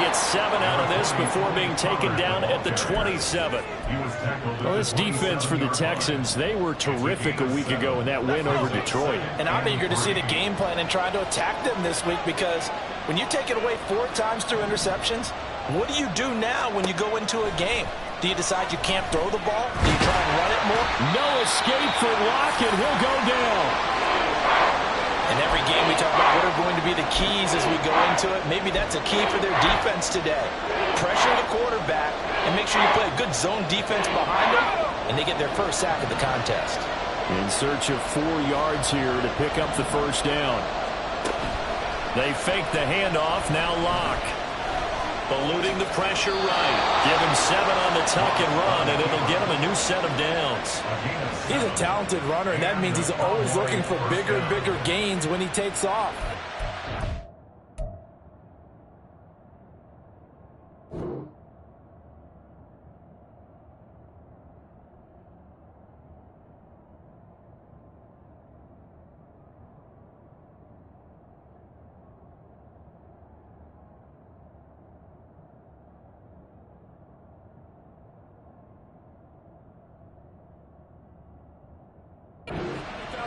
gets 7 out of this before being taken down at the 27. Well, this defense for the Texans, they were terrific a week ago in that win over Detroit. And I'm eager to see the game plan and try to attack them this week, because when you take it away 4 times through interceptions, what do you do now when you go into a game? Do you decide you can't throw the ball? Do you try and run it more? No escape for Locke, and he'll go down. In every game we talk about what are going to be the keys as we go into it. Maybe that's a key for their defense today. Pressure the quarterback and make sure you play a good zone defense behind them, and they get their first sack of the contest. In search of 4 yards here to pick up the first down. They fake the handoff, now Locke. Eluding the pressure right. Give him 7 on the tuck and run, and it'll get him a new set of downs. He's a talented runner, and that means he's always looking for bigger and bigger gains when he takes off.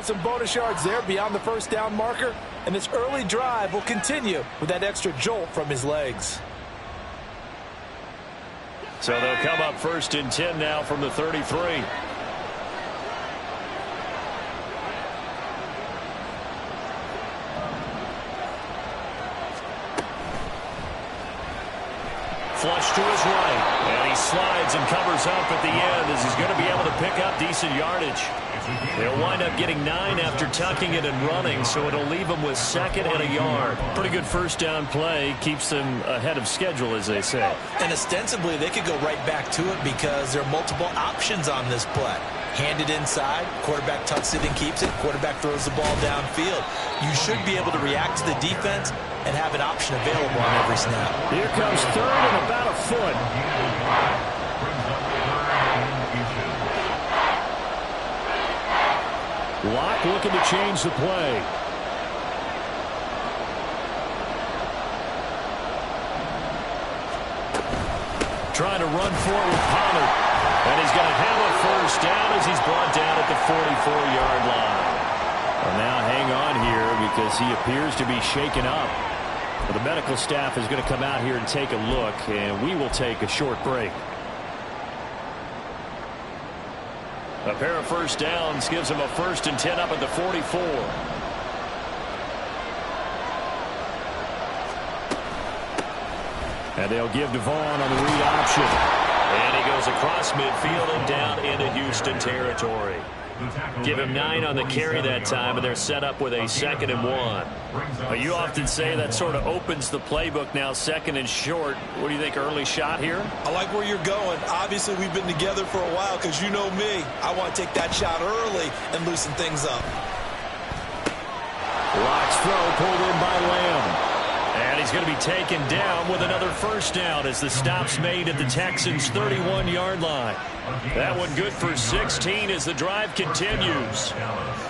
Some bonus yards there beyond the first down marker, and this early drive will continue with that extra jolt from his legs. So they'll come up 1st and 10 now from the 33. Flush to his right, and he slides and covers up at the end as he's going to be able to pick up decent yardage. They'll wind up getting 9 after tucking it and running, so it'll leave them with 2nd and a yard. Pretty good first down play. Keeps them ahead of schedule, as they say. And ostensibly, they could go right back to it because there are multiple options on this play. Hand it inside, quarterback tucks it and keeps it, quarterback throws the ball downfield. You should be able to react to the defense and have an option available on every snap. Here comes 3rd and about a foot. Locke looking to change the play. Trying to run forward with Pollard. And he's going to have a first down as he's brought down at the 44-yard line. Well, now hang on here because he appears to be shaken up. Well, the medical staff is going to come out here and take a look, and we will take a short break. A pair of first downs gives him a 1st and 10 up at the 44. And they'll give Devon on the read option. And he goes across midfield and down into Houston territory. Give him 9 on the carry that time, and they're set up with a 2nd and 1. You often say that sort of opens the playbook now, 2nd and short. What do you think, early shot here? I like where you're going. Obviously, we've been together for a while because you know me. I want to take that shot early and loosen things up. Locke's throw pulled in by Lamb. And he's going to be taken down with another first down as the stop's made at the Texans' 31-yard line. That one good for 16 as the drive continues.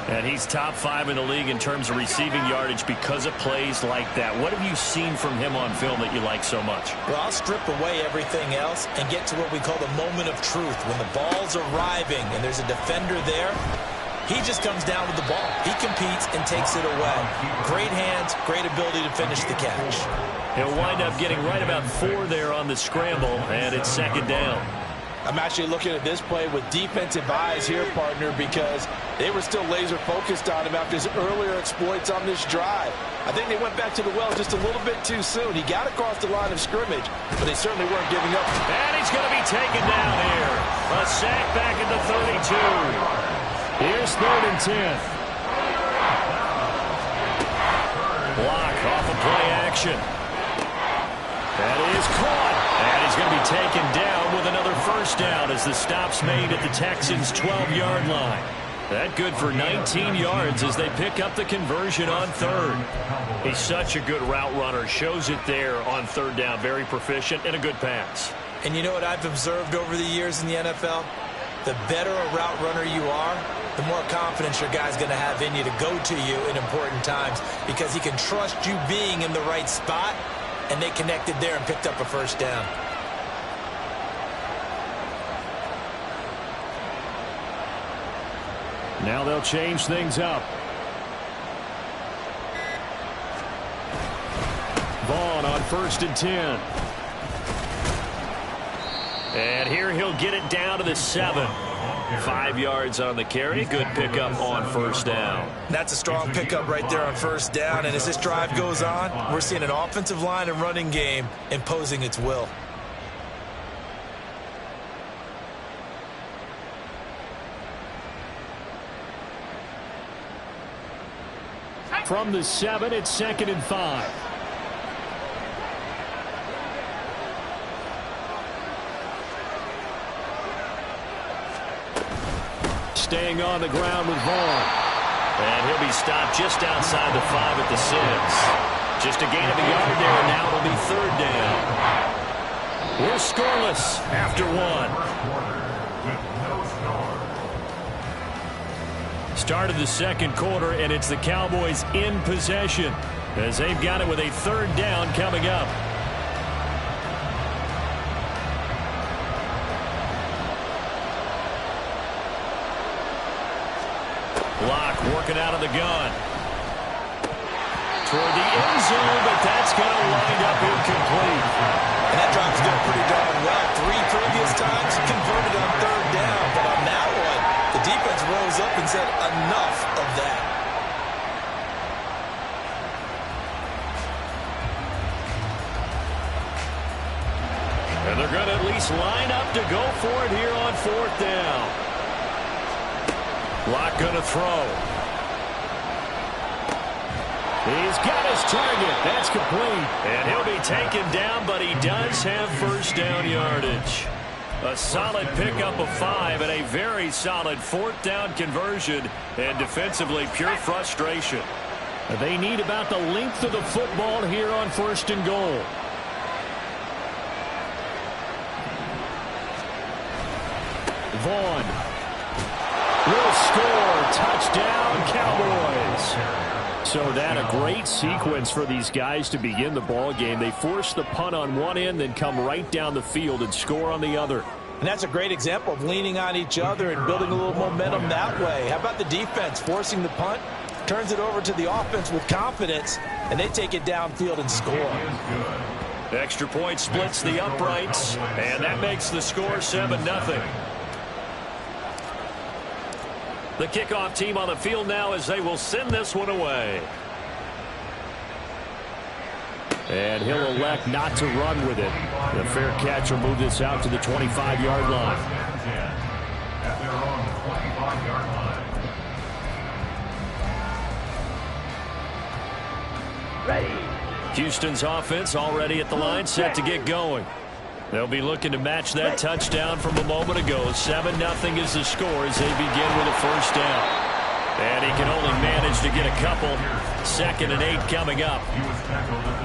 And he's top 5 in the league in terms of receiving yardage because of plays like that. What have you seen from him on film that you like so much? Well, I'll strip away everything else and get to what we call the moment of truth. When the ball's arriving and there's a defender there, he just comes down with the ball. He competes and takes it away. Great hands, great ability to finish the catch. He'll wind up getting right about 4 there on the scramble, and it's 2nd down. I'm actually looking at this play with defensive eyes here, partner, because they were still laser focused on him after his earlier exploits on this drive. I think they went back to the well just a little bit too soon. He got across the line of scrimmage, but they certainly weren't giving up. And he's going to be taken down here. A sack back at the 32. Here's 3rd and 10. Locke off of play action. That is caught. And he's going to be taken down with another first down as the stop's made at the Texans' 12-yard line. That good for 19 yards as they pick up the conversion on 3rd. He's such a good route runner. Shows it there on 3rd down. Very proficient and a good pass. And you know what I've observed over the years in the NFL? The better a route runner you are, the more confidence your guy's going to have in you to go to you in important times because he can trust you being in the right spot and they connected there and picked up a first down. Now they'll change things up. Vaughn on 1st and 10. And here he'll get it down to the 7. 5 yards on the carry. Good pickup on 1st down. That's a strong pickup right there on 1st down. And as this drive goes on, we're seeing an offensive line and running game imposing its will. From the 7, it's 2nd and 5. Staying on the ground with Vaughn. And he'll be stopped just outside the 5 at the 6. Just a gain of a yard there, and now it'll be 3rd down. We're scoreless after 1. Start of the 2nd quarter, and it's the Cowboys in possession as they've got it with a 3rd down coming up. Block working out of the gun. Toward the end zone, but that's going to wind up incomplete. And that drive's doing pretty darn well. 3 previous times converted on 3rd down, but on that one, the defense rose up and said enough of that. And they're going to at least line up to go for it here on 4th down. Block going to throw. He's got his target. That's complete. And he'll be taken down, but he does have 1st down yardage. A solid pickup of 5 and a very solid 4th down conversion. And defensively, pure frustration. They need about the length of the football here on 1st and goal. Vaughn will score. Touchdown, Cowboys. So that a great sequence for these guys to begin the ball game. They force the punt on one end, then come right down the field and score on the other. And that's a great example of leaning on each other and building a little momentum that way. How about the defense forcing the punt, turns it over to the offense with confidence, and they take it downfield and score. Extra point splits the uprights, and that makes the score 7-0. The kickoff team on the field now as they will send this one away. And he'll elect not to run with it. The fair catch will move this out to the 25-yard line. Ready. Houston's offense already at the line, set to get going. They'll be looking to match that touchdown from a moment ago. 7-0 is the score as they begin with a 1st down. And he can only manage to get a couple. 2nd and 8 coming up.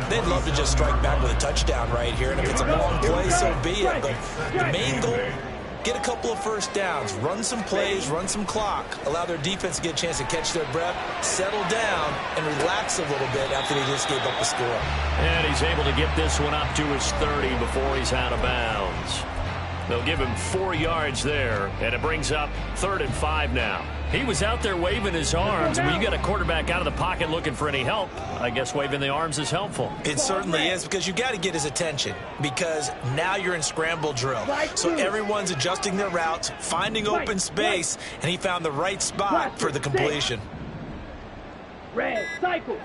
They'd love to just strike back with a touchdown right here. And if it's a long play, so be it. But the main goal, get a couple of 1st downs. Run some plays, run some clock. Allow their defense to get a chance to catch their breath, settle down, and relax a little bit after they just gave up the score. And he's able to get this one up to his 30 before he's out of bounds. They'll give him 4 yards there, and it brings up 3rd and 5 now. He was out there waving his arms. When you get a quarterback out of the pocket looking for any help, I guess waving the arms is helpful. It certainly is, because you got to get his attention, because now you're in scramble drill. So everyone's adjusting their routes, finding open space, and he found the right spot for the completion. Red cycle.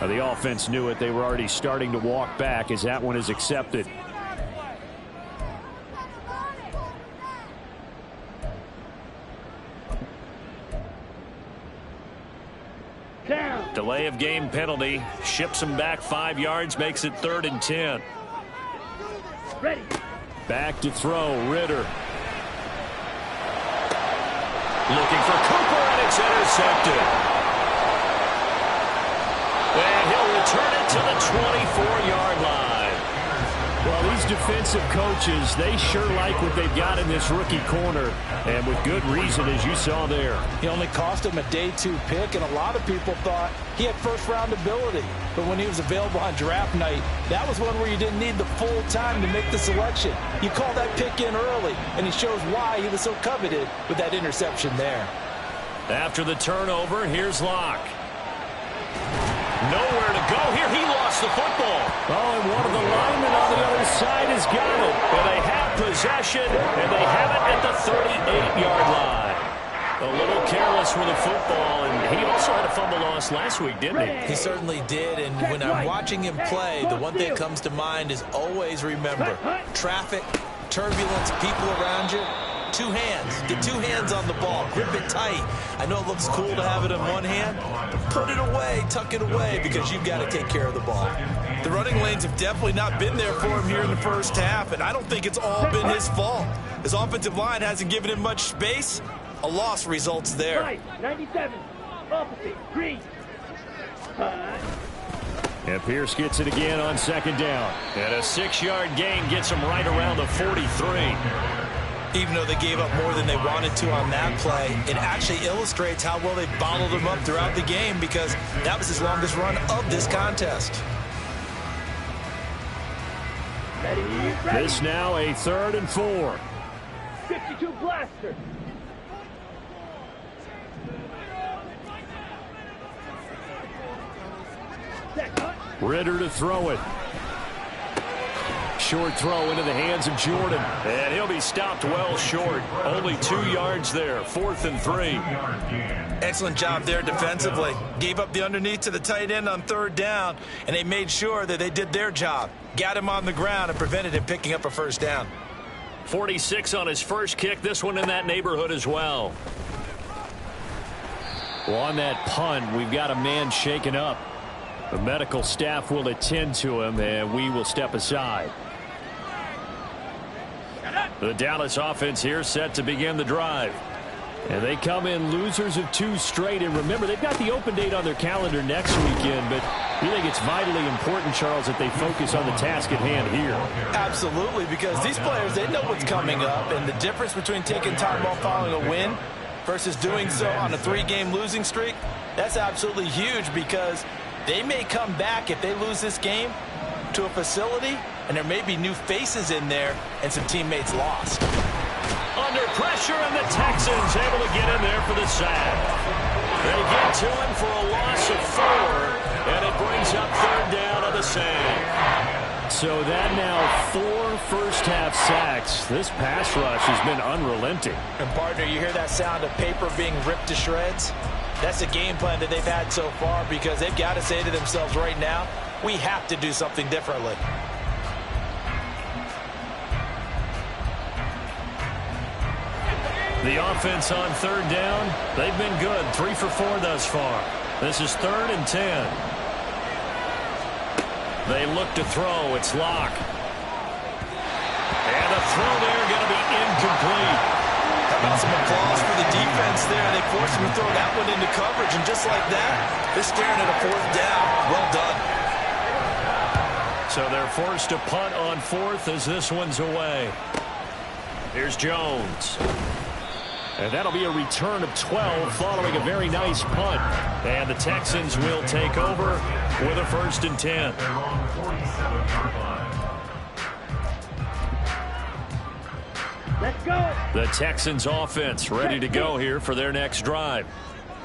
The offense knew it. They were already starting to walk back as that one is accepted. Down. Delay of game penalty. Ships him back 5 yards. Makes it 3rd and 10. Ready. Back to throw. Ritter. Looking for Cooper, and it's intercepted. And he'll return it to the 24-yard line. Well, these defensive coaches, they sure like what they've got in this rookie corner, and with good reason, as you saw there. He only cost him a day 2 pick, and a lot of people thought he had first-round ability. But when he was available on draft night, that was one where you didn't need the full time to make the selection. You call that pick in early, and he shows why he was so coveted with that interception there. After the turnover, here's Locke. Nowhere to go here. He lost the football. Oh, and one of the linemen on the other side has got it. And they have possession, and they have it at the 38-yard line. A little careless with the football, and he also had a fumble loss last week, didn't he? He certainly did, and when I'm watching him play, the one thing that comes to mind is always remember, traffic, turbulence, people around you. 2 hands. Get 2 hands on the ball. Grip it tight. I know it looks cool to have it in one hand, but put it away, tuck it away, because you've got to take care of the ball. The running lanes have definitely not been there for him here in the first half, and I don't think it's all been his fault. His offensive line hasn't given him much space. A loss results there. Right, 97. Opposite. Green. And Pierce gets it again on second down. And a 6-yard gain gets him right around the 43. Even though they gave up more than they wanted to on that play, it actually illustrates how well they bottled him up throughout the game, because that was his longest run of this contest. Ready. This now a 3rd and 4. 52 blaster. Ritter to throw it. Short throw into the hands of Jordan. And he'll be stopped well short. Only 2 yards there. 4th and 3. Excellent job there defensively. Gave up the underneath to the tight end on 3rd down, and they made sure that they did their job. Got him on the ground and prevented him picking up a first down. 46 on his first kick. This one in that neighborhood as well. Well, on that punt, we've got a man shaken up. The medical staff will attend to him, and we will step aside. The Dallas offense here set to begin the drive. And they come in losers of 2 straight. And remember, they've got the open date on their calendar next weekend, but you think it's vitally important, Charles, that they focus on the task at hand here. Absolutely, because these players, they know what's coming up, and the difference between taking time off following a win versus doing so on a 3-game losing streak, that's absolutely huge, because they may come back if they lose this game to a facility, and there may be new faces in there and some teammates lost. Under pressure, and the Texans able to get in there for the sack. They get to him for a loss of 4, and it brings up 3rd down on the sack. So that now 4 first-half sacks. This pass rush has been unrelenting. And, partner, you hear that sound of paper being ripped to shreds? That's the game plan that they've had so far, because they've got to say to themselves right now, we have to do something differently. The offense on 3rd down, they've been good. 3 for 4 thus far. This is 3rd and 10. They look to throw. It's Locke. And a throw there going to be incomplete. How about some applause for the defense there? They forced him to throw that one into coverage, and just like that, they're staring at a 4th down. Well done. So they're forced to punt on 4th as this one's away. Here's Jones. And that'll be a return of 12 following a very nice punt. And the Texans will take over with a 1st and 10. Let's go. The Texans offense ready to go here for their next drive.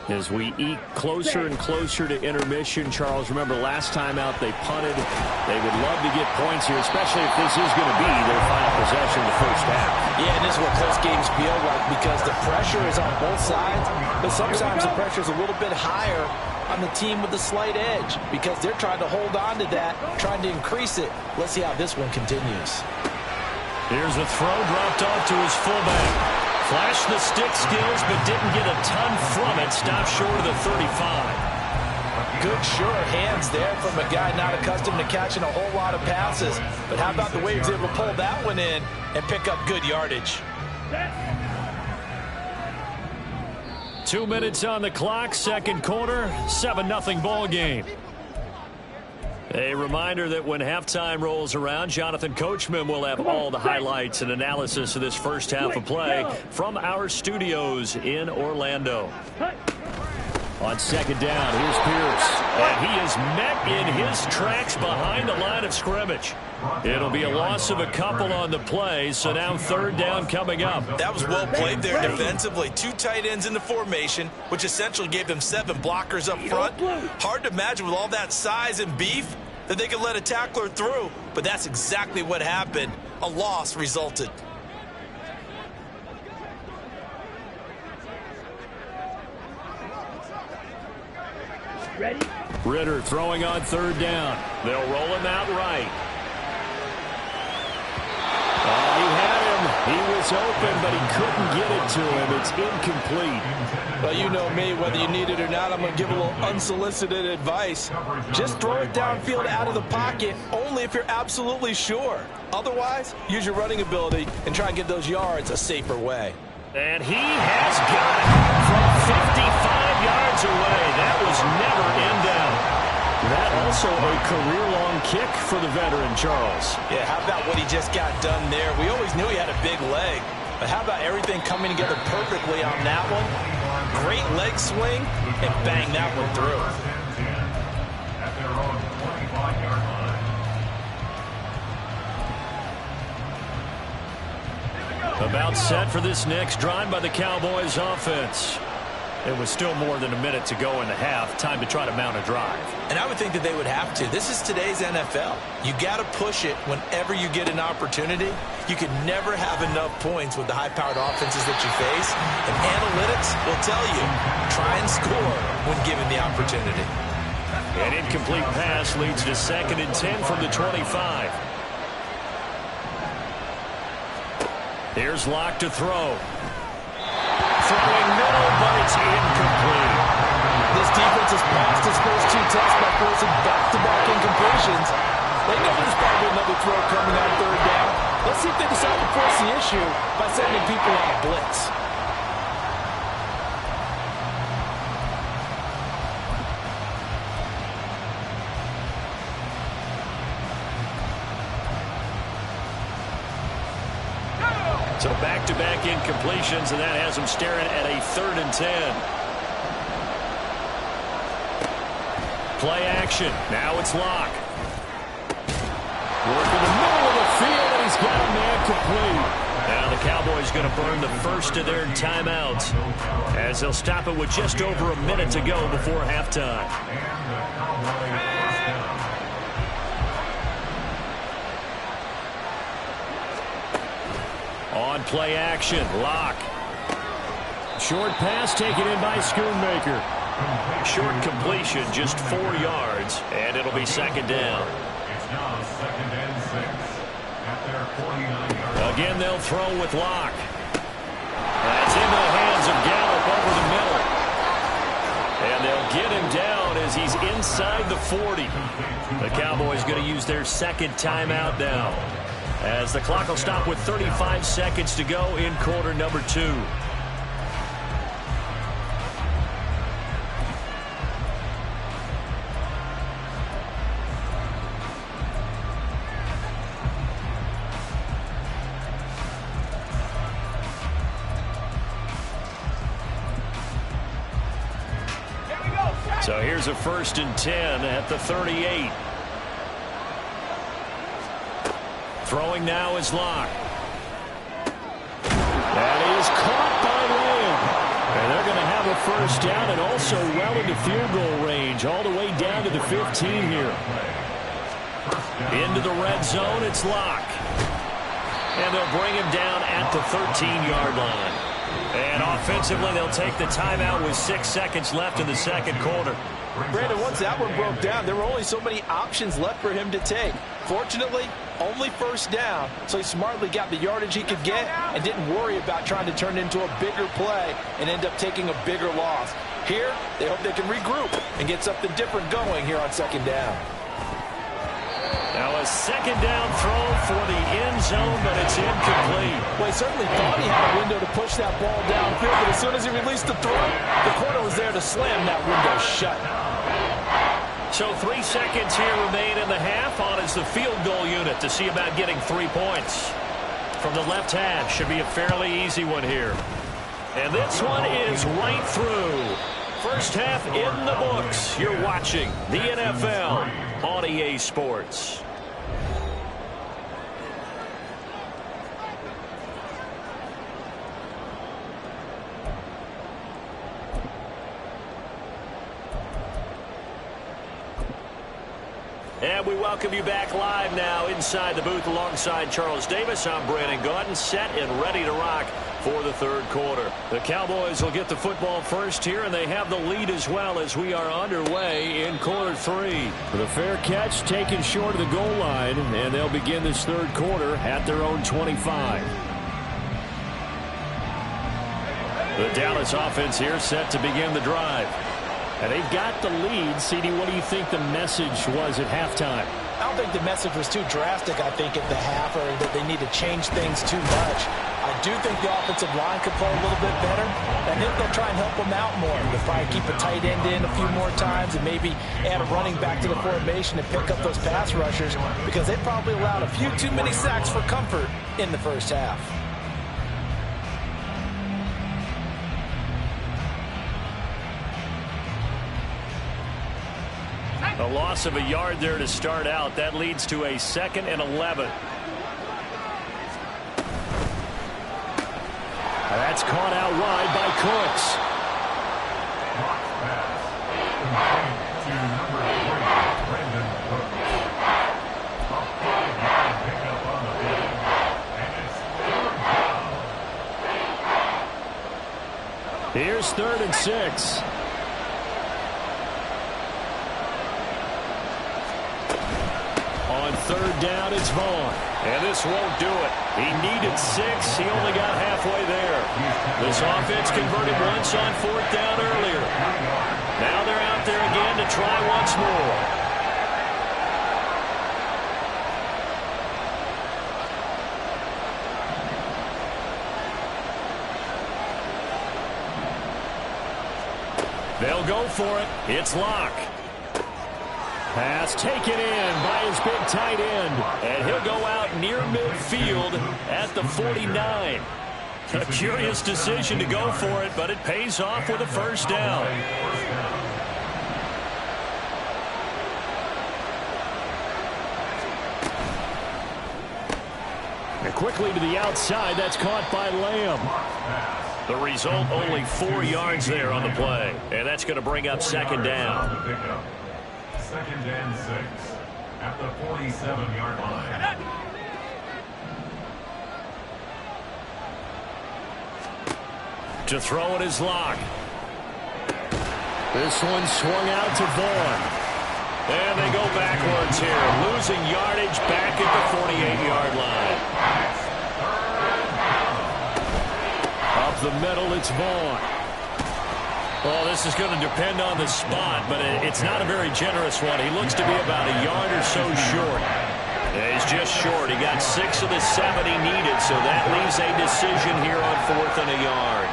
As we eke closer and closer to intermission, Charles, remember last time out they punted. They would love to get points here, especially if this is going to be their final possession in the first half. Yeah, and this is what close games feel like, because the pressure is on both sides, but sometimes the pressure is a little bit higher on the team with the slight edge, because they're trying to hold on to that, trying to increase it. Let's see how this one continues. Here's a throw dropped off to his fullback. Flashed the stick skills, but didn't get a ton from it. Stopped short of the 35. Good, sure hands there from a guy not accustomed to catching a whole lot of passes. But how about the way he was able to pull that one in and pick up good yardage? 2 minutes on the clock, second quarter, 7-0 ball game. A reminder that when halftime rolls around, Jonathan Coachman will have all the highlights and analysis of this first half of play from our studios in Orlando. On second down, here's Pierce. And he is met in his tracks behind the line of scrimmage. It'll be a loss of a couple on the play, so now third down coming up. That was well played there defensively. 2 tight ends in the formation, which essentially gave them 7 blockers up front. Hard to imagine with all that size and beef that they could let a tackler through, but that's exactly what happened. A loss resulted. Ready? Ritter throwing on third down. They'll roll him out right. Oh, he had him. He was open, but he couldn't get it to him. It's incomplete. Well, you know me, whether you need it or not, I'm going to give a little unsolicited advice. Just throw it downfield out of the pocket, only if you're absolutely sure. Otherwise, use your running ability and try and get those yards a safer way. And he has got it from 55 yards away. That was never in doubt. That also a career-long kick for the veteran, Charles. Yeah, how about what he just got done there? We always knew he had a big leg, but how about everything coming together perfectly on that one? Great leg swing, and bang that one through. About set for this next drive by the Cowboys offense. It was still more than a minute to go in the half. Time to try to mount a drive. And I would think that they would have to. This is today's NFL. You got to push it whenever you get an opportunity. You can never have enough points with the high-powered offenses that you face. And analytics will tell you, try and score when given the opportunity. An incomplete pass leads to 2nd and 10 from the 25. Here's Locke to throw. Throwing middle, but it's incomplete. This defense has passed its first 2 tests by forcing back-to-back incompletions. They know there's probably another throw coming on third down. Let's see if they decide to force the issue by sending people on a blitz. So back-to-back incompletions, and that has them staring at a 3rd and 10. Play action. Now it's Locke. Working the middle of the field, and he's got a man complete. Now the Cowboys going to burn the first of their timeouts as they'll stop it with just over a minute to go before halftime. On play action, Locke. Short pass taken in by Schoonmaker. Short completion, just 4 yards, and it'll be 2nd down. Again, they'll throw with Locke. That's into the hands of Gallup over the middle. And they'll get him down as he's inside the 40. The Cowboys going to use their 2nd timeout now, as the clock will stop with 35 seconds to go in quarter number 2. So here's a 1st and 10 at the 38. Throwing now is Locke. That is caught by Lamb. And they're going to have a 1st down and also well into field goal range, all the way down to the 15 here. Into the red zone, it's Locke. And they'll bring him down at the 13-yard line. And offensively, they'll take the timeout with 6 seconds left in the 2nd quarter. Brandon, once that one broke down, there were only so many options left for him to take. Fortunately, only 1st down, so he smartly got the yardage he could get and didn't worry about trying to turn it into a bigger play and end up taking a bigger loss. Here, they hope they can regroup and get something different going here on 2nd down. Now a 2nd down throw for the end zone, but it's incomplete. Well, he certainly thought he had a window to push that ball downfield, but as soon as he released the throw, the corner was there to slam that window shut. So 3 seconds here remain in the half. On is the field goal unit to see about getting 3 points. From the left hash, should be a fairly easy one here. And this one is right through. First half in the books. You're watching the NFL on EA Sports. And we welcome you back live now inside the booth alongside Charles Davis. I'm Brandon Gaudin, set and ready to rock for the third quarter. The Cowboys will get the football first here, and they have the lead as well as we are underway in quarter 3. The fair catch taken short of the goal line, and they'll begin this third quarter at their own 25. The Dallas offense here set to begin the drive. And they've got the lead. CD, what do you think the message was at halftime? I don't think the message was too drastic, I think, at the half, or that they need to change things too much. I do think the offensive line could play a little bit better. I think they'll try and help them out more. They'll probably keep a tight end in a few more times and maybe add a running back to the formation and pick up those pass rushers, because they probably allowed a few too many sacks for comfort in the first half. A loss of a yard there to start out. That leads to a 2nd and 11. That's caught out wide by Cooks. Here's 3rd and 6. On 3rd down, it's Vaughn. And this won't do it. He needed 6. He only got halfway there. This offense converted once on 4th down earlier. Now they're out there again to try once more. They'll go for it. It's Locke. Pass taken in by his big tight end. And he'll go out near midfield at the 49. A curious decision to go for it, but it pays off with a first down. And quickly to the outside. That's caught by Lamb. The result, only 4 yards there on the play. And that's going to bring up 2nd down. 2nd and 6 at the 47-yard line. To throw it is Locke. This one swung out to Vaughn. And they go backwards here, losing yardage back at the 48-yard line. Up the middle, it's Vaughn. Well, this is going to depend on the spot, but it's not a very generous one. He looks to be about a yard or so short. Yeah, he's just short. He got 6 of the 7 he needed, so that leaves a decision here on 4th and a yard.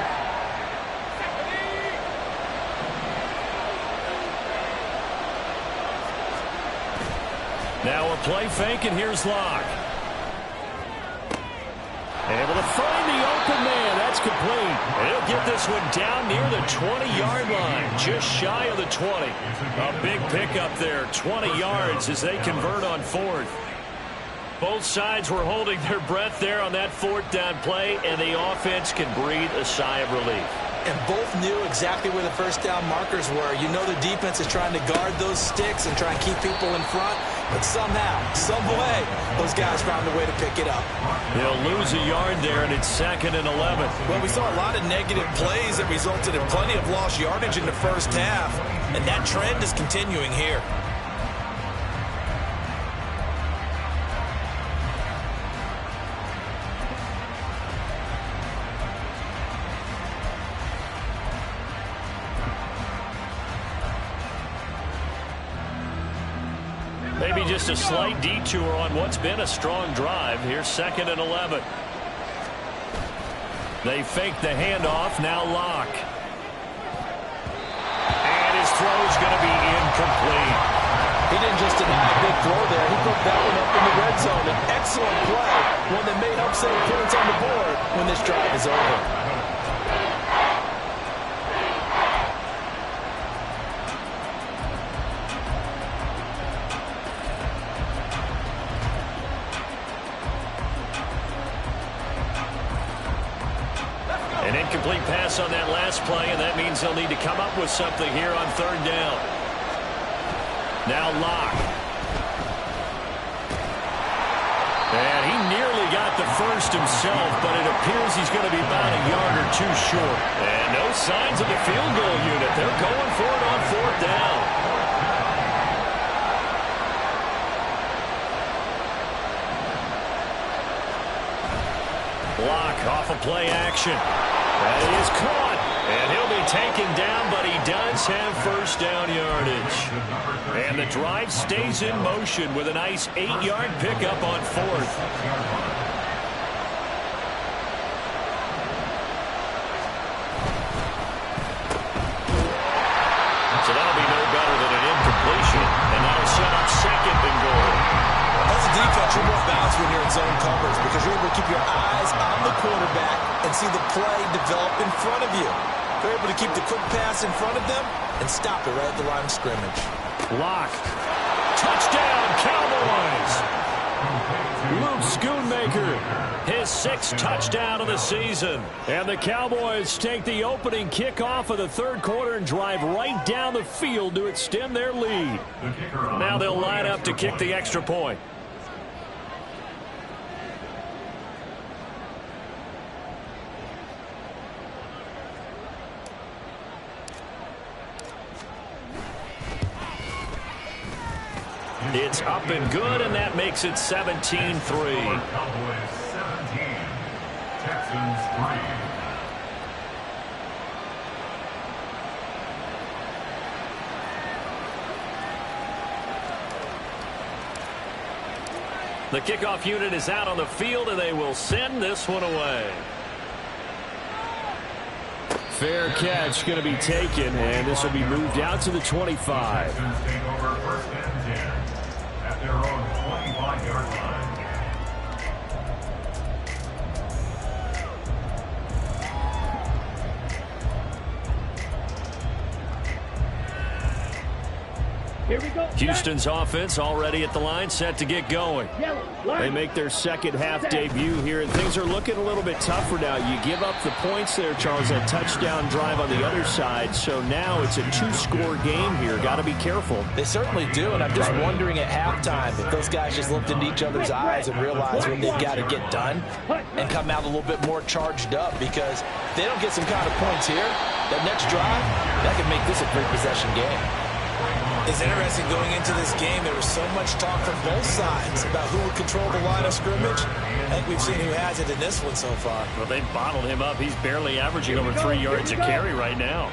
Now a play fake, and here's Locke. Able to find the open man. That's complete. And he'll get this one down near the 20-yard line, just shy of the 20. A big pickup there, 20 yards as they convert on 4th. Both sides were holding their breath there on that 4th down play, and the offense can breathe a sigh of relief. And both knew exactly where the first down markers were. You know the defense is trying to guard those sticks and try and keep people in front. But somehow, some way, those guys found a way to pick it up. They'll lose a yard there, and it's 2nd and 11. Well, we saw a lot of negative plays that resulted in plenty of lost yardage in the first half. And that trend is continuing here. Maybe just a slight detour on what's been a strong drive. Here's 2nd and 11. They fake the handoff. Now Locke. And his throw is going to be incomplete. not a big throw there. He broke that one up in the red zone. An excellent play, one that made upset points on the board when this drive is over. An incomplete pass on that last play, and that means they'll need to come up with something here on third down. Now Locke. And he nearly got the first himself, but it appears he's going to be about a yard or two short. And no signs of the field goal unit. They're going for it on fourth down. Locke off of play action. That is caught. And he'll be taken down, but he does have first down yardage. And the drive stays in motion with a nice 8-yard pickup on fourth. So that'll be no better than an incompletion. And that'll set up second and goal. As a defense, you're more balanced when you're in zone coverage because you're able to keep your eyes on the quarterback and see the play develop in front of you. They're able to keep the quick pass in front of them and stop it right at the line of scrimmage. Locke. Touchdown, Cowboys! Luke Schoonmaker, his 6th touchdown of the season. And the Cowboys take the opening kickoff of the third quarter and drive right down the field to extend their lead. Now they'll line up to kick the extra point. It's up and good, and that makes it 17-3. Cowboys 17, Texans 3. The kickoff unit is out on the field, and they will send this one away. Fair catch going to be taken, and this will be moved out to the 25. Texans take over first and 10 at their own 25-yard line. Here we go. Houston's offense already at the line, set to get going. They make their second half debut here, and things are looking a little bit tougher now. You give up the points there, Charles, that touchdown drive on the other side, so now it's a 2-score game here. Got to be careful. They certainly do, and I'm just wondering at halftime if those guys just looked into each other's eyes and realized what they've got to get done and come out a little bit more charged up, because if they don't get some kind of points here, that next drive, that could make this a 3-possession game. It's interesting going into this game. There was so much talk from both sides about who would control the line of scrimmage. I think we've seen who has it in this one so far. Well, they've bottled him up. He's barely averaging over 3 yards a carry right now.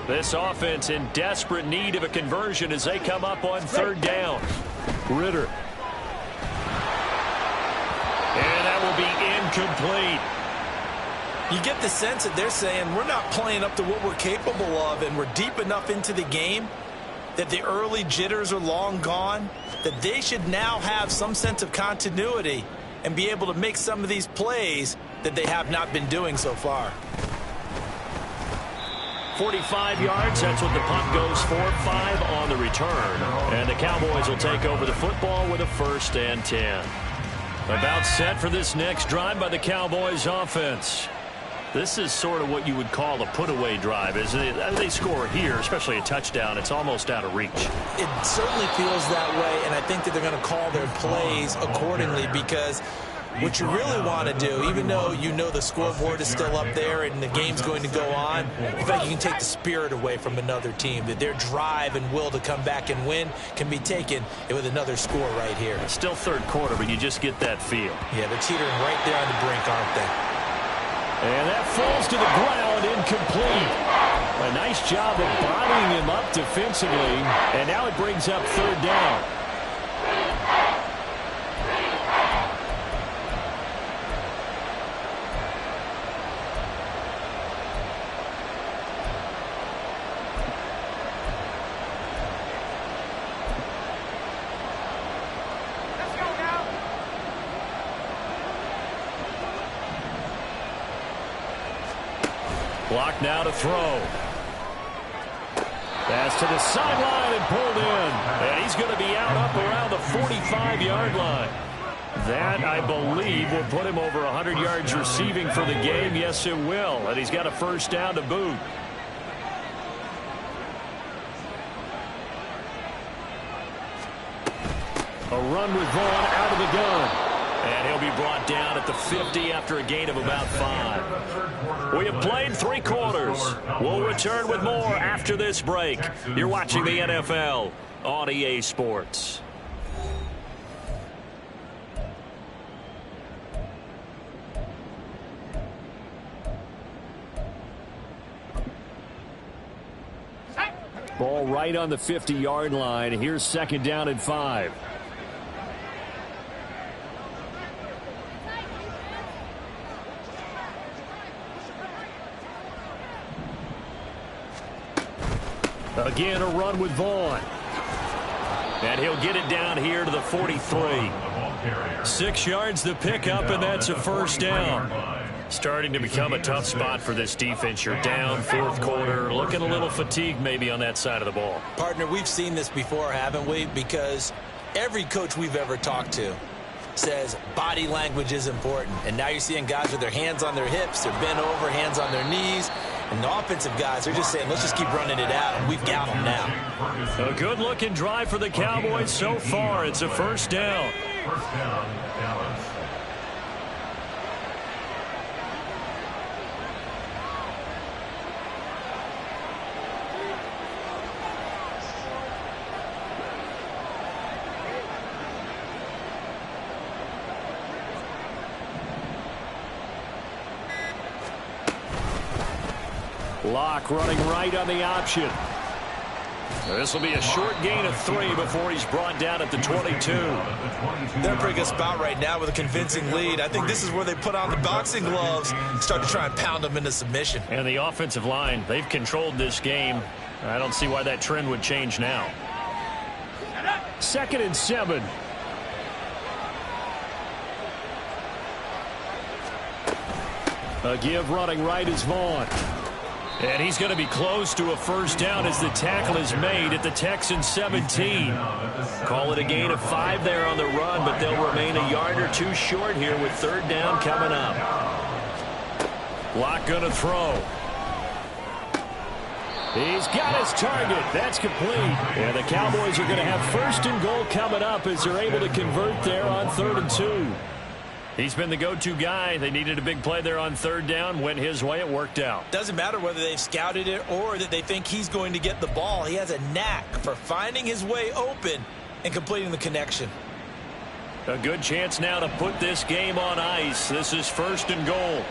This offense in desperate need of a conversion as they come up on third down. Ritter. And that will be incomplete. You get the sense that they're saying we're not playing up to what we're capable of, and we're deep enough into the game that the early jitters are long gone, that they should now have some sense of continuity and be able to make some of these plays that they have not been doing so far. 45 yards, that's what the punt goes for. 5 on the return. And the Cowboys will take over the football with a 1st and 10. About set for this next drive by the Cowboys offense. This is sort of what you would call a put-away drive. As they score here, especially a touchdown, it's almost out of reach. It certainly feels that way, and I think that they're going to call their plays accordingly, because what you really want to do, even though you know the scoreboard is still up there and the game's going to go on, in fact, you can take the spirit away from another team, that their drive and will to come back and win can be taken with another score right here. It's still third quarter, but you just get that feel. Yeah, they're teetering right there on the brink, aren't they? And that falls to the ground, incomplete. A nice job of bodying him up defensively, and now it brings up third down. Clock now to throw. Pass to the sideline and pulled in. And he's going to be out up around the 45-yard line. That, I believe, will put him over 100 yards receiving for the game. Yes, it will. And he's got a first down to boot. A run with Vaughn out of the gun. And he'll be brought down at the 50 after a gain of about 5. We have played 3 quarters. We'll return with more after this break. You're watching the NFL on EA Sports. Ball right on the 50-yard line. Here's second down and 5. Again, a run with Vaughn. And he'll get it down here to the 43. 6 yards the pickup, and that's a first down. Starting to become a tough spot for this defense. You're down, fourth quarter, looking a little fatigued maybe on that side of the ball. Partner, we've seen this before, haven't we? Because every coach we've ever talked to says body language is important. And now you're seeing guys with their hands on their hips, they're bent over, hands on their knees. And the offensive guys, they're just saying, let's just keep running it out, and we've got them now. A good-looking drive for the Cowboys so far. It's a first down. First down, Dallas. Locke running right on the option. This will be a short gain of 3 before he's brought down at the 22. They're in a pretty good spot right now with a convincing lead. I think this is where they put on the boxing gloves and start to try and pound them into submission. And the offensive line, they've controlled this game. I don't see why that trend would change now. 2nd and 7. A give running right is Vaughn. And he's going to be close to a first down as the tackle is made at the Texans 17. Call it a gain of 5 there on the run, but they'll remain a yard or 2 short here with 3rd down coming up. Locke going to throw. He's got his target. That's complete. And the Cowboys are going to have 1st and goal coming up as they're able to convert there on 3rd and 2. He's been the go-to guy. They needed a big play there on 3rd down. Went his way. It worked out. Doesn't matter whether they've scouted it or that they think he's going to get the ball. He has a knack for finding his way open and completing the connection. A good chance now to put this game on ice. This is 1st and goal.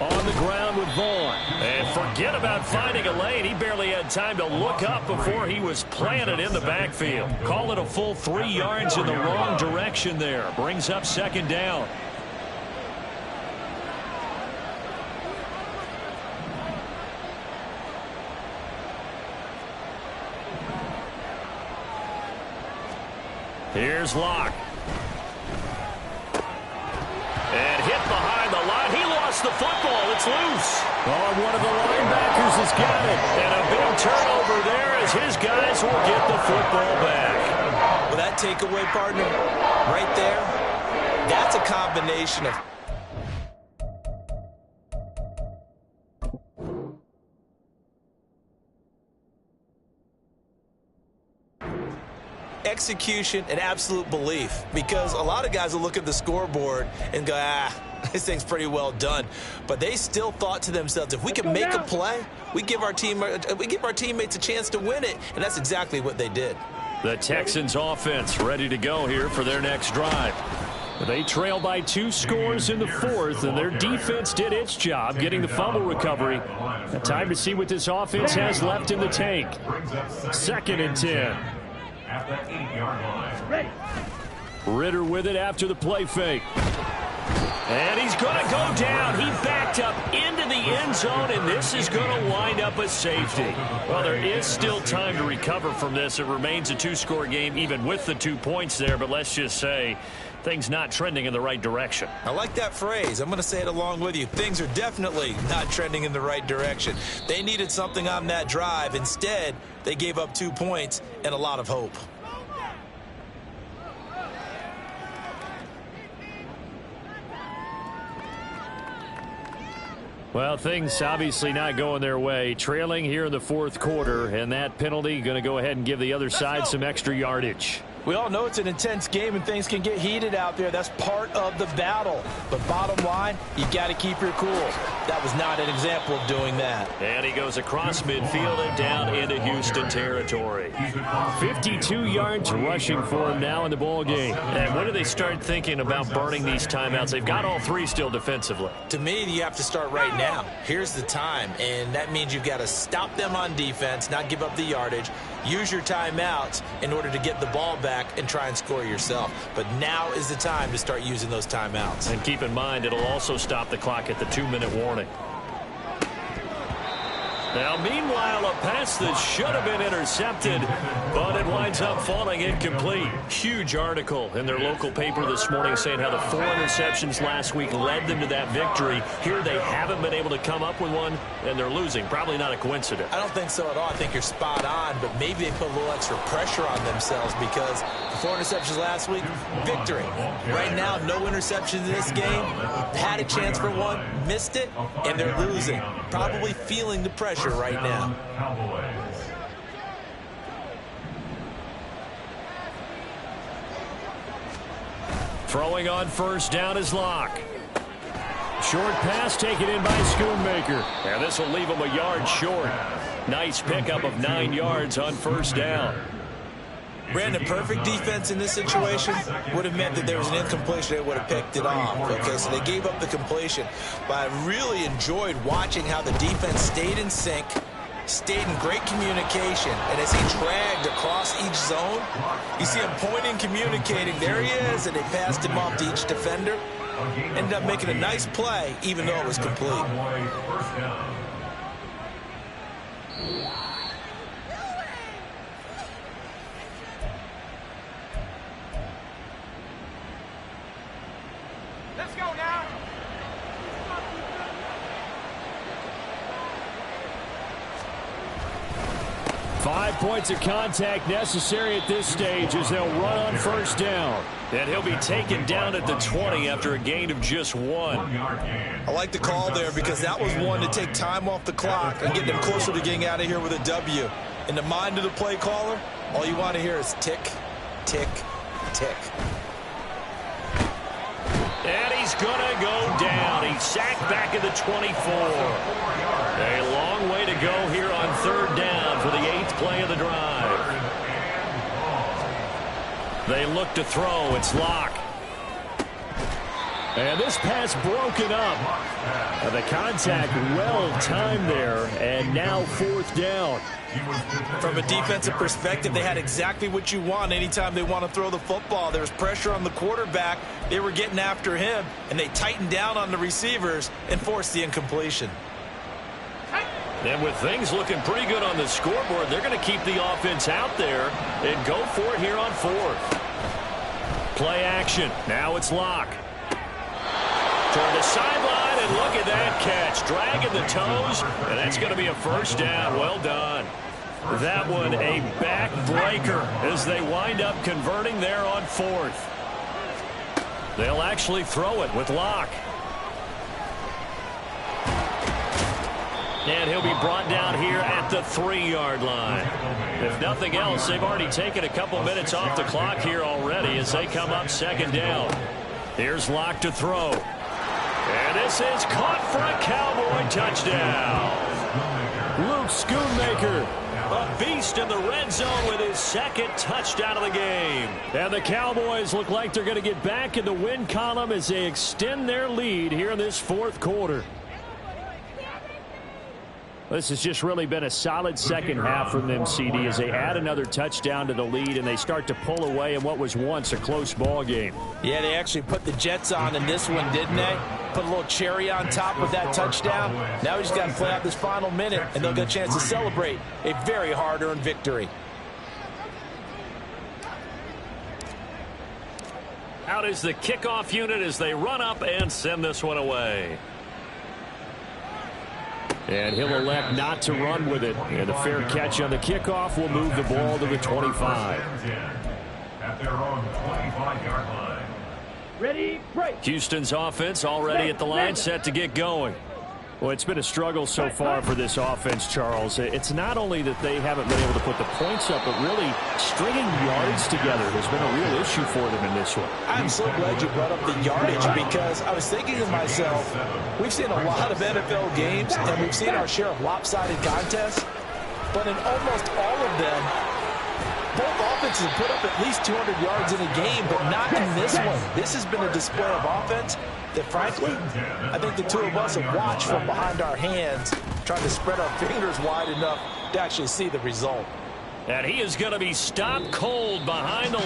On the ground with Vaughn. And forget about finding a lane. He barely had time to look up before he was planted in the backfield. Call it a full 3 yards in the wrong direction there. Brings up 2nd down. Here's Locke. And hit behind the line. He lost the football. It's loose. Oh, one of the linebackers has got it. And a big turnover there as his guys will get the football back. Well, that takeaway, partner, right there, that's a combination of execution and absolute belief, because a lot of guys will look at the scoreboard and go, this thing's pretty well done. But they still thought to themselves, if we can make a play, we give our teammates a chance to win it. And that's exactly what they did. The Texans offense ready to go here for their next drive. They trail by 2 scores in the 4th, and their defense did its job getting the fumble recovery. Time to see what this offense has left in the tank. 2nd and 10. At the 8-yard line. Ritter with it after the play fake. And he's going to go down. He backed up into the end zone, and this is going to wind up a safety. Well, there is still time to recover from this. It remains a 2-score game even with the 2 points there, but let's just say things not trending in the right direction. I like that phrase. I'm going to say it along with you. Things are definitely not trending in the right direction. They needed something on that drive. Instead, they gave up 2 points and a lot of hope. Well, things obviously not going their way. Trailing here in the fourth quarter, and that penalty going to go ahead and give the other side some extra yardage. We all know it's an intense game and things can get heated out there. That's part of the battle. But bottom line, you got to keep your cool. That was not an example of doing that. And he goes across midfield and down into Houston territory. 52 yards rushing for him now in the ball game. And when do they start thinking about burning these timeouts? They've got all three still defensively. To me, you have to start right now. Here's the time, and that means you've got to stop them on defense, not give up the yardage. Use your timeouts in order to get the ball back and try and score yourself. But now is the time to start using those timeouts. And keep in mind, it'll also stop the clock at the 2-minute warning. Now, meanwhile, a pass that should have been intercepted, but it winds up falling incomplete. Huge article in their local paper this morning saying how the 4 interceptions last week led them to that victory. Here they haven't been able to come up with one, and they're losing. Probably not a coincidence. I don't think so at all. I think you're spot on, but maybe they put a little extra pressure on themselves because the 4 interceptions last week, victory. Right now, no interceptions in this game. Had a chance for one, missed it, and they're losing. Probably feeling the pressure right now. Throwing on first down is Locke. Short pass taken in by Schoonmaker. And this will leave him a yard short. Nice pickup of 9 yards on first down. Brandon, perfect defense in this situation would have meant that there was an incompletion. They would have picked it off. Okay, so they gave up the completion. But I really enjoyed watching how the defense stayed in sync, stayed in great communication. And as he dragged across each zone, you see him pointing, communicating. There he is, and they passed him off to each defender. Ended up making a nice play, even though it was complete. 5 points of contact necessary at this stage as they'll run on first down. And he'll be taken down at the 20 after a gain of just 1. I like the call there because that was one to take time off the clock and get them closer to getting out of here with a W. In the mind of the play caller, all you want to hear is tick, tick, tick. And he's going to go down. He's sacked back at the 24. A long way to go here on third down for the 8th play of the drive. They look to throw. It's Locke. And this pass broken up. The contact well-timed there, and now 4th down. From a defensive perspective, they had exactly what you want anytime they want to throw the football. There was pressure on the quarterback. They were getting after him, and they tightened down on the receivers and forced the incompletion. And with things looking pretty good on the scoreboard, they're going to keep the offense out there and go for it here on 4th. Play action. Now it's Locke. Toward the sideline, and look at that catch. Dragging the toes, and that's going to be a first down. Well done. That one a backbreaker as they wind up converting there on 4th. They'll actually throw it with Locke. And he'll be brought down here at the 3-yard line. If nothing else, they've already taken a couple minutes off the clock here already as they come up 2nd down. Here's Locke to throw. And this is caught for a Cowboy touchdown. Luke Schoonmaker, a beast in the red zone with his 2nd touchdown of the game. And the Cowboys look like they're going to get back in the win column as they extend their lead here in this 4th quarter. This has just really been a solid second half from them, CD, as they add another touchdown to the lead and they start to pull away in what was once a close ball game. Yeah, they actually put the Jets on in this one, didn't they? Put a little cherry on top with that touchdown. Now we just got to play out this final minute, and they'll get a chance to celebrate a very hard-earned victory. out is the kickoff unit as they run up and send this one away. And he'll elect not to run with it. And a fair catch on the kickoff will move the ball to the 25. At their own 25-yard line. Ready, break. Houston's offense already at the line, set to get going. Well, it's been a struggle so far for this offense, Charles. It's not only that they haven't been able to put the points up, but really stringing yards together has been a real issue for them in this one. I'm so glad you brought up the yardage because I was thinking to myself, we've seen a lot of NFL games and we've seen our share of lopsided contests, but in almost all of them, both offenses have put up at least 200 yards in a game, but not in this one. This has been a display of offense that, frankly, I think the two of us have watched from behind our hands, trying to spread our fingers wide enough to actually see the result. And he is going to be stopped cold behind the